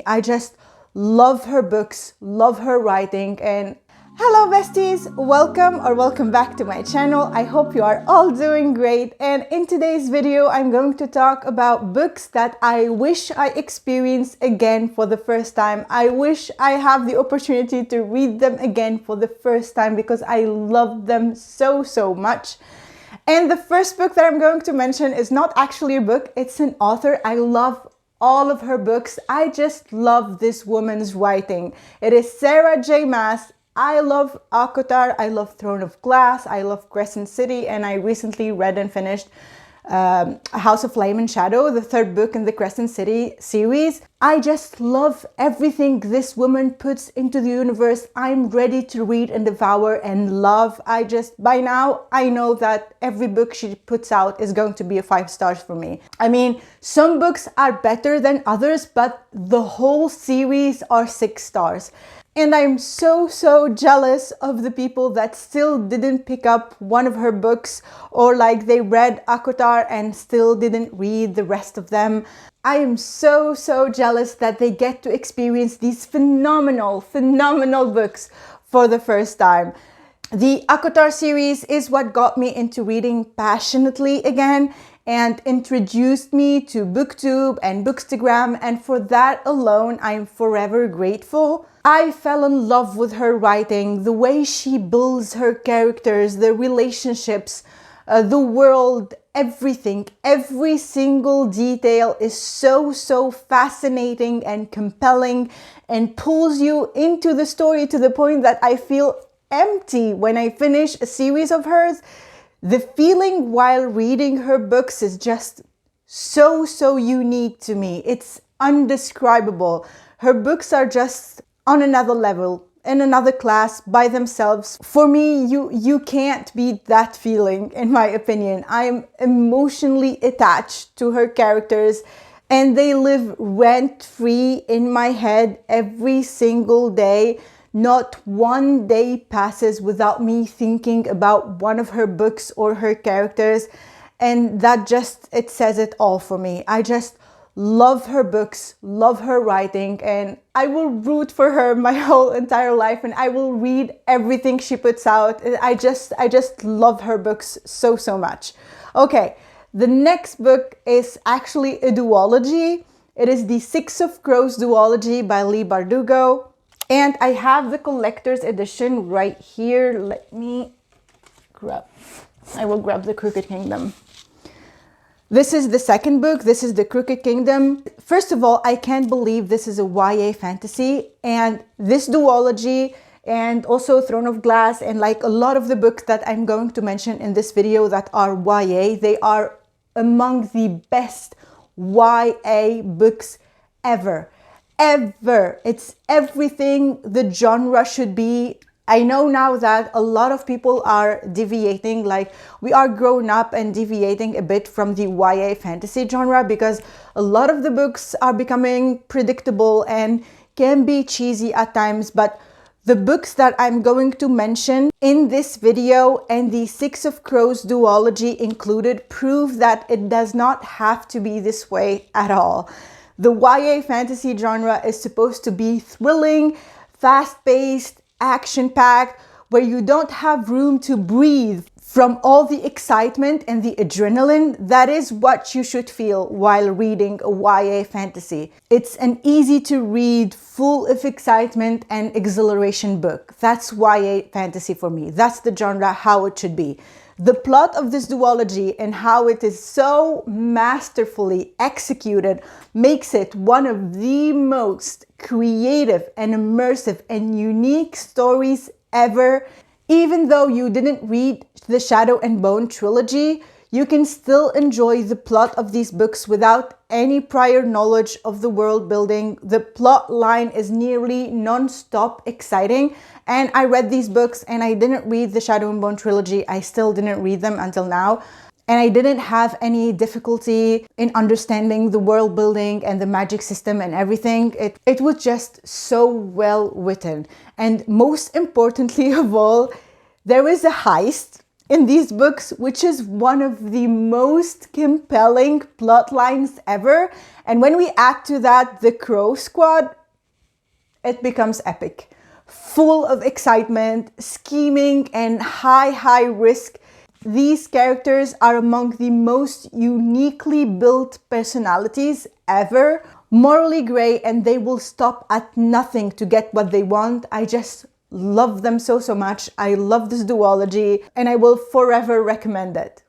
I just love her books, love her writing. And hello besties, welcome back to my channel. I hope you are all doing great. And in today's video, I'm going to talk about books that I wish I experienced again for the first time. I wish I have the opportunity to read them again for the first time because I love them so much. And the first book that I'm going to mention is not actually a book, it's an author. I love all of her books. I just love this woman's writing. It is Sarah J. Maas. I love ACOTAR, I love Throne of Glass, I love Crescent City, and I recently read and finished House of Flame and Shadow, the third book in the Crescent City series. I just love everything this woman puts into the universe. I'm ready to read and devour and love. By now, I know that every book she puts out is going to be a 5 stars for me. I mean, some books are better than others, but the whole series are 6 stars. And I'm so jealous of the people that still didn't pick up one of her books, or like they read ACOTAR and still didn't read the rest of them. I am so jealous that they get to experience these phenomenal books for the first time. The ACOTAR series is what got me into reading passionately again and introduced me to BookTube and Bookstagram, and for that alone, I'm forever grateful. I fell in love with her writing, the way she builds her characters, the relationships, the world, everything. Every single detail is so fascinating and compelling and pulls you into the story to the point that I feel empty when I finish a series of hers. The feeling while reading her books is just so unique to me. It's undescribable. Her books are just on another level, in another class by themselves. For me, you can't beat that feeling, in my opinion. I'm emotionally attached to her characters and they live rent-free in my head every single day. Not one day passes without me thinking about one of her books or her characters, and it says it all for me. I just love her books, love her writing, and I will root for her my whole entire life, and I will read everything she puts out. I just love her books so much. Okay, the next book is actually a duology. It is the Six of Crows duology by Leigh Bardugo. And I have the collector's edition right here. I will grab the Crooked Kingdom. This is the second book. This is the Crooked Kingdom. First of all, I can't believe this is a YA fantasy, and this duology and also Throne of Glass and like a lot of the books that I'm going to mention in this video that are YA, they are among the best YA books ever. It's everything the genre should be. I know now that a lot of people are deviating, like we are grown up and deviating a bit from the YA fantasy genre because a lot of the books are becoming predictable and can be cheesy at times, but the books that I'm going to mention in this video and the Six of Crows duology included prove that it does not have to be this way at all. The YA fantasy genre is supposed to be thrilling, fast-paced, action-packed, where you don't have room to breathe from all the excitement and the adrenaline. That is what you should feel while reading a YA fantasy. It's an easy-to-read, full of excitement and exhilaration book. That's YA fantasy for me. That's the genre, how it should be. The plot of this duology and how it is so masterfully executed makes it one of the most creative and immersive and unique stories ever. Even though you didn't read the Shadow and Bone trilogy, you can still enjoy the plot of these books without any prior knowledge of the world building. The plot line is nearly non-stop exciting. And I read these books and I didn't read the Shadow and Bone trilogy. I still didn't read them until now. And I didn't have any difficulty in understanding the world building and the magic system and everything. It was just so well written. And most importantly of all, there is a heist. in these books, which is one of the most compelling plot lines ever. And when we add to that the Crow Squad, it becomes epic. Full of excitement, scheming, and high risk. These characters are among the most uniquely built personalities ever. Morally grey, and they will stop at nothing to get what they want. I just love them so much. I love this duology, and I will forever recommend it.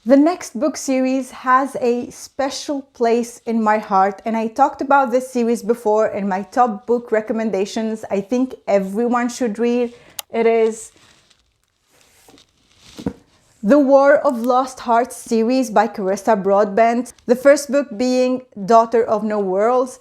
The next book series has a special place in my heart, and I talked about this series before in my top book recommendations. I think everyone should read. It is the War of Lost Hearts series by Carissa Broadbent. The first book being Daughter of No Worlds.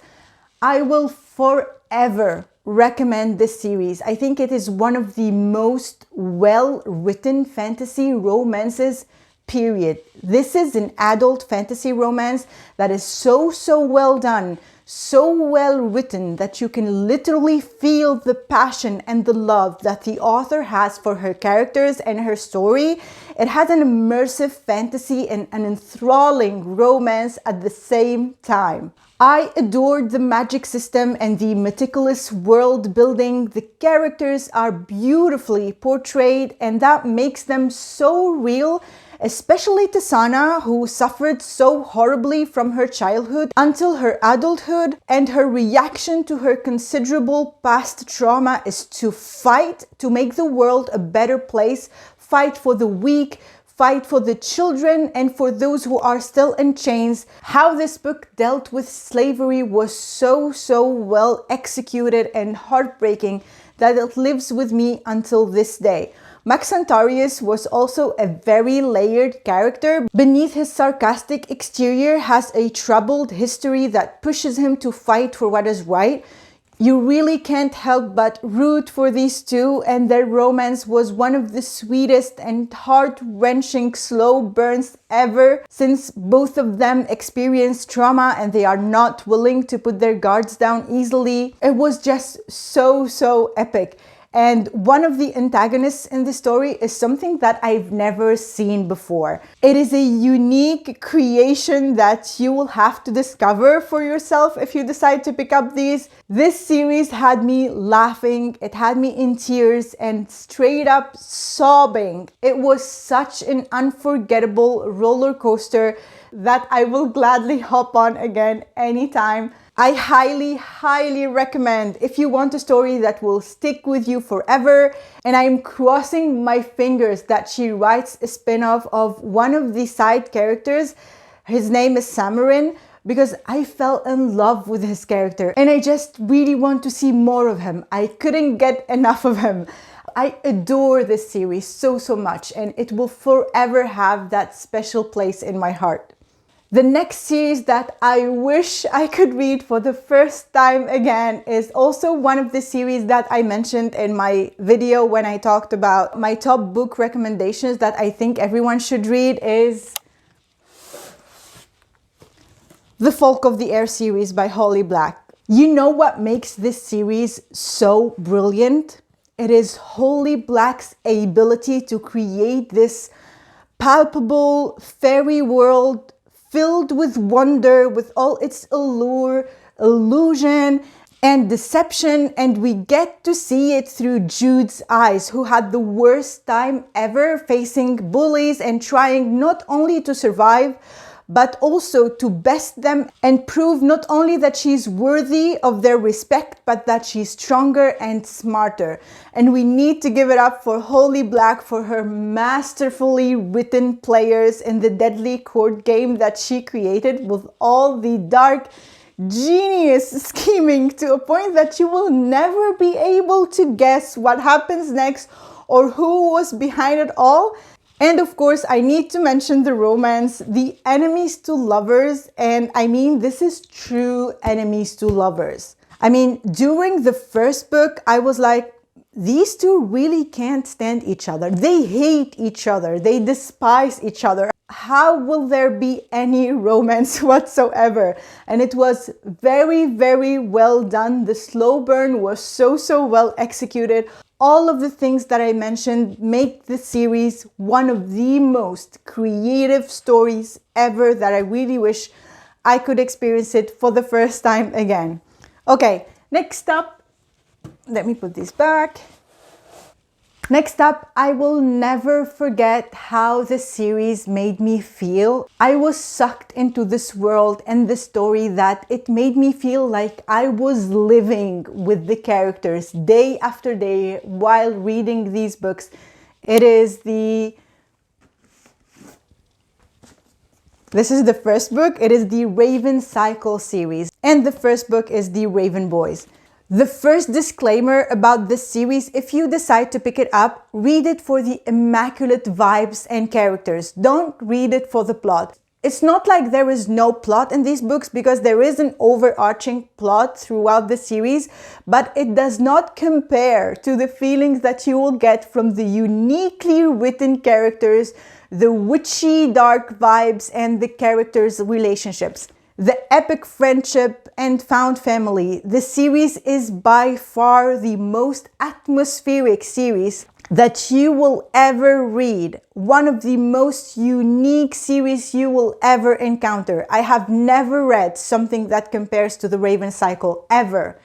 I will forever recommend this series. I think it is one of the most well-written fantasy romances, period. This is an adult fantasy romance that is so well done, so well written that you can literally feel the passion and the love that the author has for her characters and her story. It has an immersive fantasy and an enthralling romance at the same time. I adored the magic system and the meticulous world building. The characters are beautifully portrayed, and that makes them so real, especially Tasana, who suffered so horribly from her childhood until her adulthood, and her reaction to her considerable past trauma is to fight to make the world a better place, fight for the weak, fight for the children and for those who are still in chains. How this book dealt with slavery was so well executed and heartbreaking that it lives with me until this day. Maxantarius was also a very layered character. Beneath his sarcastic exterior has a troubled history that pushes him to fight for what is right. You really can't help but root for these two, and their romance was one of the sweetest and heart-wrenching slow burns ever, since both of them experienced trauma and they are not willing to put their guards down easily. It was just so epic. And one of the antagonists in the story is something that I've never seen before. It is a unique creation that you will have to discover for yourself if you decide to pick up these. This series had me laughing, it had me in tears and straight up sobbing. It was such an unforgettable roller coaster that I will gladly hop on again anytime. I highly recommend if you want a story that will stick with you forever. And I'm crossing my fingers that she writes a spin-off of one of the side characters. His name is Samarin, because I fell in love with his character and I just really want to see more of him. I couldn't get enough of him. I adore this series so much, and it will forever have that special place in my heart. The next series that I wish I could read for the first time again is also one of the series that I mentioned in my video when I talked about my top book recommendations that I think everyone should read, is The Folk of the Air series by Holly Black. You know what makes this series so brilliant? It is Holly Black's ability to create this palpable fairy world filled with wonder, with all its allure, illusion, and deception, and we get to see it through Jude's eyes, who had the worst time ever facing bullies and trying not only to survive, but also to best them and prove not only that she's worthy of their respect, but that she's stronger and smarter. And we need to give it up for Holly Black for her masterfully written players in the deadly court game that she created, with all the dark genius scheming to a point that you will never be able to guess what happens next or who was behind it all. And of course, I need to mention the romance, the enemies to lovers. And I mean, this is true enemies to lovers. I mean, during the first book, I was like, these two really can't stand each other. They hate each other. They despise each other. How will there be any romance whatsoever? And it was very well done. The slow burn was so well executed. All of the things that I mentioned make the series one of the most creative stories ever that I really wish I could experience it for the first time again. Okay, next up, let me put this back. Next up, I will never forget how the series made me feel. I was sucked into this world and the story that it made me feel like I was living with the characters day after day while reading these books. This is the first book. It is the Raven Cycle series. And the first book is the Raven Boys. The first disclaimer about this series: if you decide to pick it up, read it for the immaculate vibes and characters. Don't read it for the plot. It's not like there is no plot in these books, because there is an overarching plot throughout the series, but it does not compare to the feelings that you will get from the uniquely written characters, the witchy dark vibes, and the characters' relationships. The epic friendship and found family. The series is by far the most atmospheric series that you will ever read. One of the most unique series you will ever encounter. I have never read something that compares to the Raven Cycle, ever.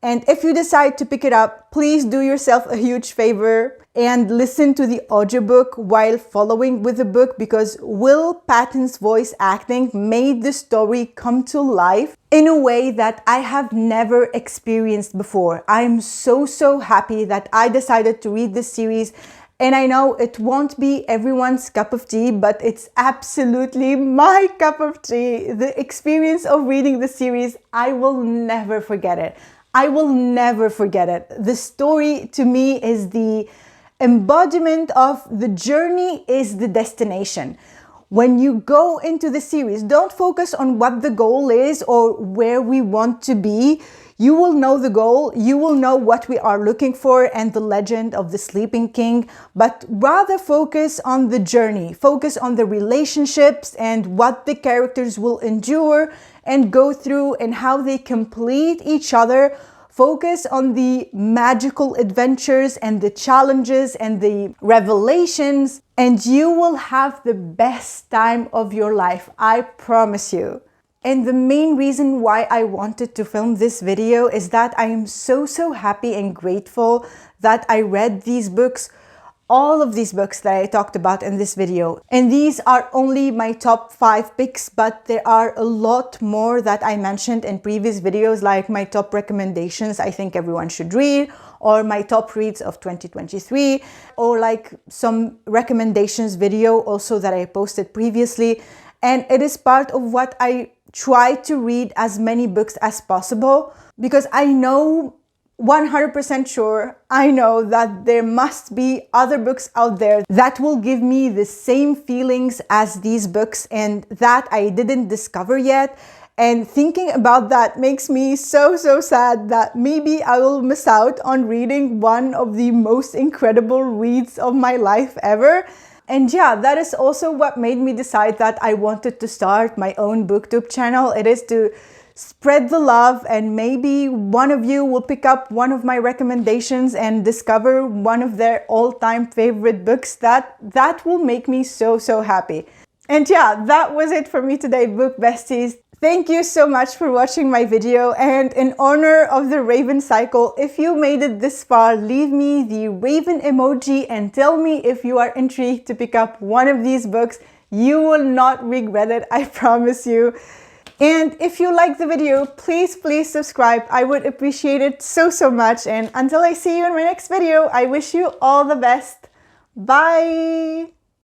And if you decide to pick it up, please do yourself a huge favor and listen to the audiobook while following with the book, because Will Patton's voice acting made the story come to life in a way that I have never experienced before. I am so happy that I decided to read this series, and I know it won't be everyone's cup of tea, but it's absolutely my cup of tea. The experience of reading the series, I will never forget it. I will never forget it. The story to me is the embodiment of the journey is the destination. When you go into the series, don't focus on what the goal is or where we want to be. You will know the goal, you will know what we are looking for and the legend of the Sleeping King, but rather focus on the journey, focus on the relationships and what the characters will endure and go through and how they complete each other. Focus on the magical adventures and the challenges and the revelations, and you will have the best time of your life, I promise you. And the main reason why I wanted to film this video is that I am so happy and grateful that I read these books, all of these books that I talked about in this video. And these are only my top 5 picks, but there are a lot more that I mentioned in previous videos, like my top recommendations I think everyone should read, or my top reads of 2023, or like some recommendations video also that I posted previously. And it is part of what I try to read as many books as possible, because I know 100% sure, I know that there must be other books out there that will give me the same feelings as these books and that I didn't discover yet. And thinking about that makes me so sad that maybe I will miss out on reading one of the most incredible reads of my life ever. And yeah, that is also what made me decide that I wanted to start my own booktube channel. It is to spread the love, and maybe one of you will pick up one of my recommendations and discover one of their all-time favorite books. That will make me so happy. And yeah, that was it for me today, book besties. Thank you so much for watching my video, and in honor of the Raven Cycle, if you made it this far, leave me the Raven emoji and tell me if you are intrigued to pick up one of these books. You will not regret it, I promise you. And if you like the video, please subscribe. I would appreciate it so much. And until I see you in my next video, I wish you all the best. Bye!